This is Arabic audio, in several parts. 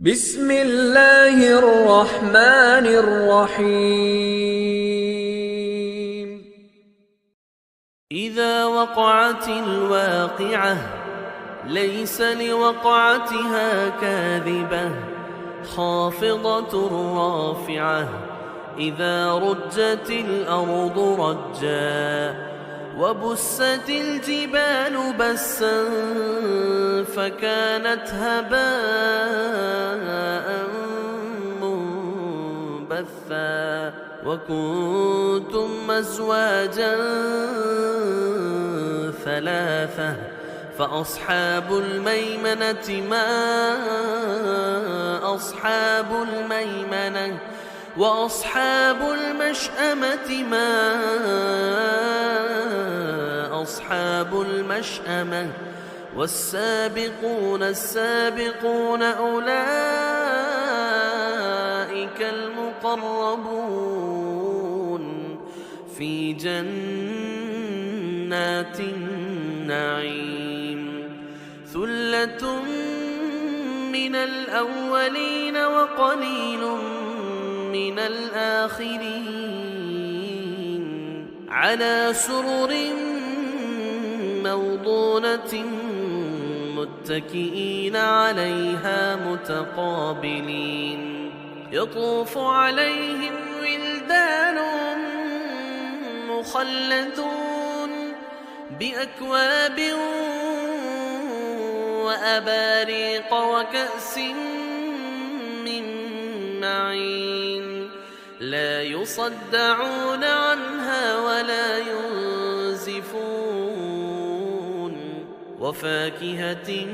بسم الله الرحمن الرحيم. إذا وقعت الواقعة ليس لوقعتها كاذبة خافضة رافعة إذا رجت الأرض رجا وبست الجبال بسا فكانت هباء منبثا وكنتم أزواجا ثلاثة فأصحاب الميمنة ما أصحاب الميمنة وأصحاب المشأمة ما أصحاب المشأمة والسابقون السابقون أولئك المقربون في جنات النعيم ثلة من الأولين وقليل من الآخرين على سرر موضونة متكئين عليها متقابلين يطوف عليهم ولدان مخلدون بأكواب وأباريق وكأس من معين لا يصدعون عنها ولا ينزفون وفاكهة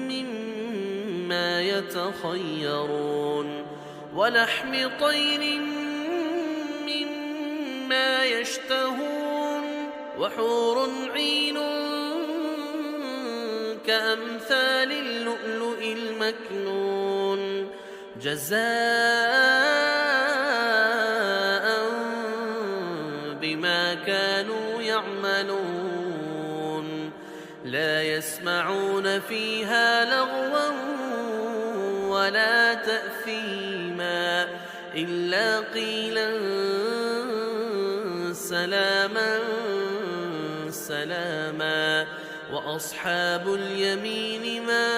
مما يتخيرون ولحم طير مما يشتهون وحور عين كأمثال اللؤلؤ المكنون جزاء بما كانوا يعملون لا يسمعون فيها لغوا ولا تأثيما إلا قيلا سلاما سلاما وأصحاب اليمين ما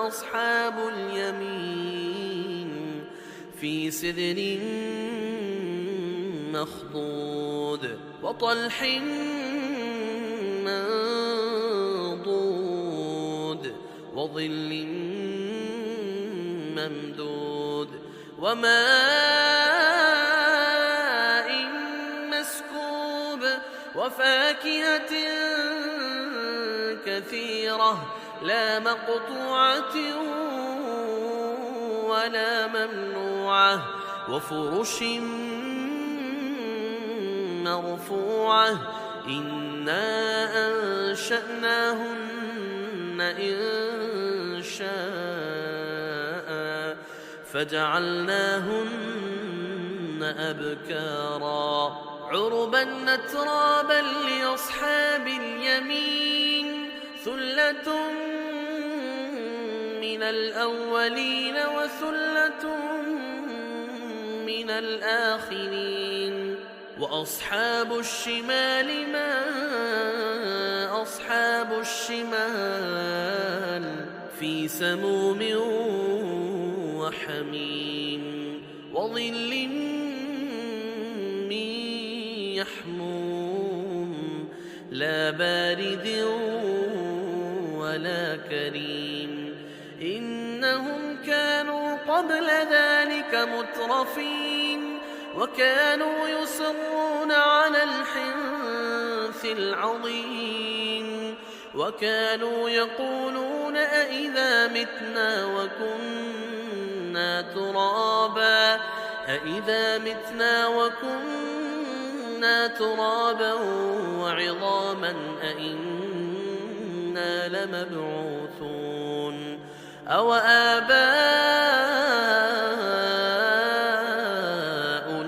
أصحاب اليمين في سدر مخضود وطلح منضود وظل ممدود وماء مسكوب وفاكهة كثيرة لا مقطوعة ولا ممنوعة وفرش مرفوعة إنا أنشأناهن إن شاء فجعلناهن أبكارا عربا أترابا لأصحاب اليمين ثلة من الأولين وثلة من الآخرين وأصحاب الشمال ما أصحاب الشمال في سموم وحميم وظل من يحموم لا بارد ولا كريم إنهم كانوا قبل ذلك مترفين وكانوا يصرون على الحنث العظيم وكانوا يقولون أئذا متنا وكنا ترابا أئذا متنا وكنا ترابا وعظاما أئنا لمبعوثون أو آباؤنا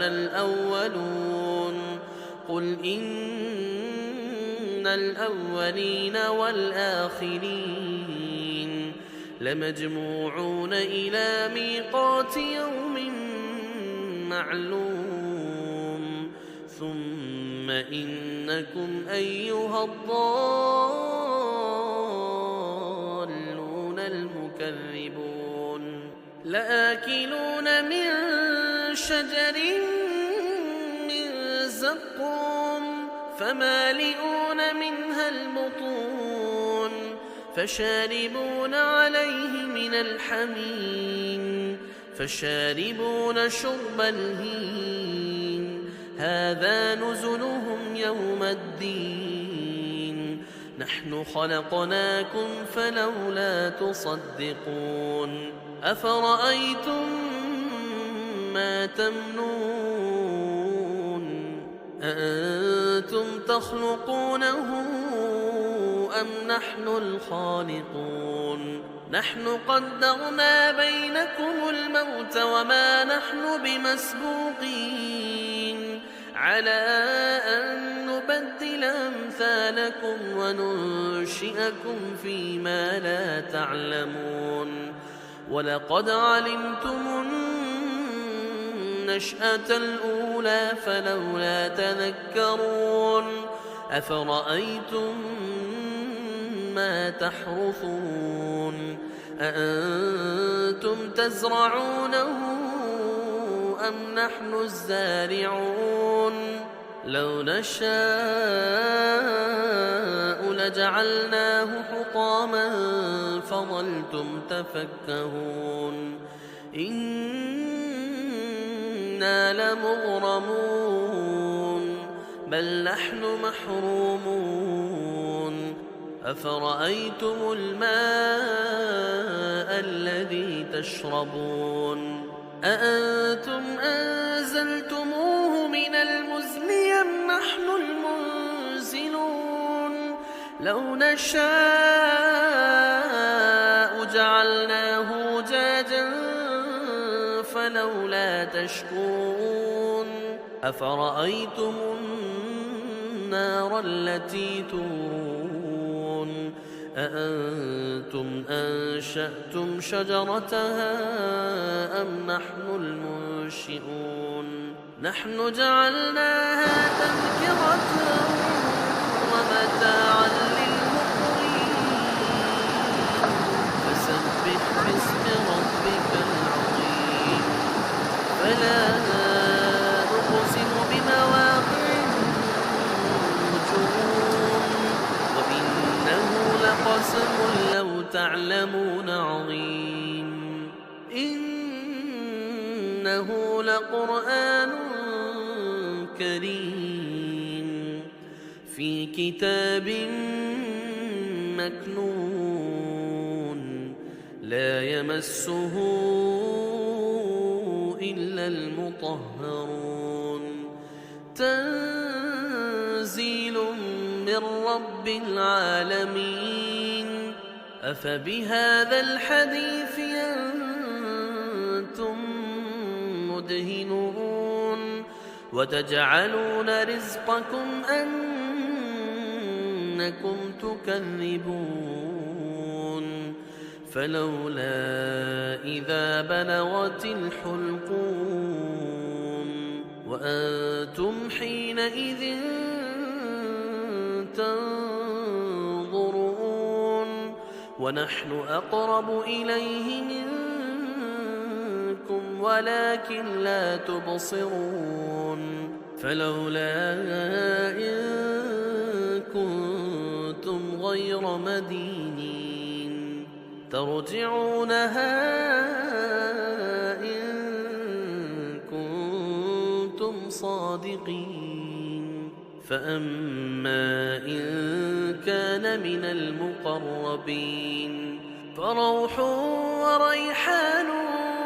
الأولون قل إن الأولين والآخرين لمجموعون إلى ميقات يوم معلوم ثم إنكم أيها الضالون المكذبون لآكلون من شجر من زقوم فمالئون منها البطون فشاربون عليه من الحميم فشاربون شرب الهيم هذا نزلهم يوم الدين نحن خلقناكم فلولا تصدقون أفرأيتم ما تمنون أأنتم تخلقونه أم نحن الخالقون نحن قدرنا بينكم الموت وما نحن بمسبوقين على أن نبدل أمثالكم وننشئكم فيما لا تعلمون ولقد علمتم النشأة الأولى فلولا تذكرون أفرأيتم ما تحرثون أأنتم تزرعونه أم نحن الزارعون لو نشاء لجعلناه حطاما فظلتم تفكهون إنا لمغرمون بل نحن محرومون أفرأيتم الماء الذي تشربون أأنتم أنزلتموه من المزن أم نحن المنزلون لو نشاء جعلناه أجاجا فلولا تشكرون أفرأيتم النار التي تورون أأنتم أنشأتم شجرتها أم نحن المنشئون نحن جعلناها تذكرة ومتاعا للمقوين فسبح باسم ربك العظيم فلا أقسم بمواقع النجوم وإنه لقسم لو تعلمون عظيم إنه لقرآن كريم في كتاب مكنون لا يمسه إلا المطهرون تنزيل من رب العالمين أفبهذا الحديث أنتم مدهنون وتجعلون رزقكم أنكم تكذبون فلولا إذا بلغت الحلقوم وأنتم حينئذ تنظرون ونحن أقرب إليه منكم ولكن لا تبصرون فلولا إن كنتم غير مدينين ترجعونها إن كنتم صادقين فأما إن كان من المقربين فروح وريحان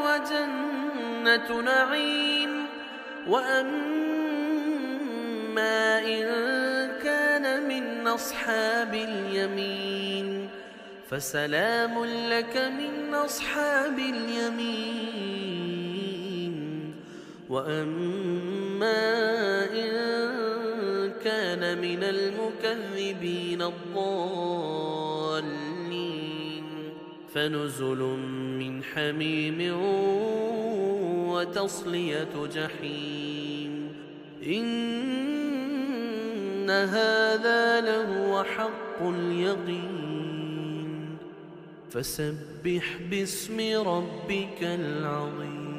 وجنة نعيم وأما إن كان من أصحاب اليمين فسلام لك من أصحاب اليمين وأما إن كان من المكذبين الضالين فنزل من حميم وتصلية جحيم إن هذا لهو حق اليقين فسبح باسم ربك العظيم